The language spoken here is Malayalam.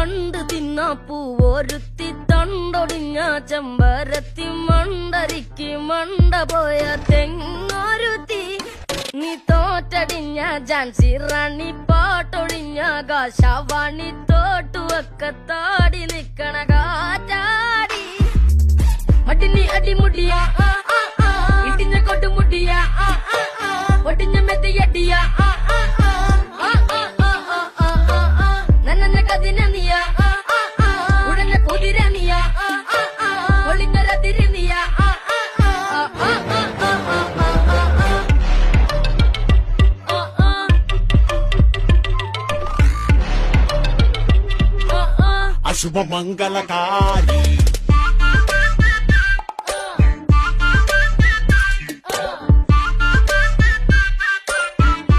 വണ്ട് തിന്നാപ്പൂ ഒരുത്തി തണ്ടൊടിഞ്ഞ ചെമ്പരത്തി മണ്ടരിക്ക് മണ്ട പോയ തെങ്ങൊരുത്തി നീ തോറ്റടിഞ്ഞ ജാൻസി റാണി പാട്ടൊഴിഞ്ഞ കാശവാണി തോട്ടുവക്കത്താടി നിക്കണ കാറ്റാടി മടിനി അടിമുടിയ ഇടിഞ്ഞ കൊട്ടുമുടിയ ഒടിഞ്ഞ മെത്തിയടിയ നന്ന കതിന നീയ ഉടഞ്ഞ കുതിര നീയ ഒളിഞ്ഞ തിരി നീയ അശുഭമംഗളകാരി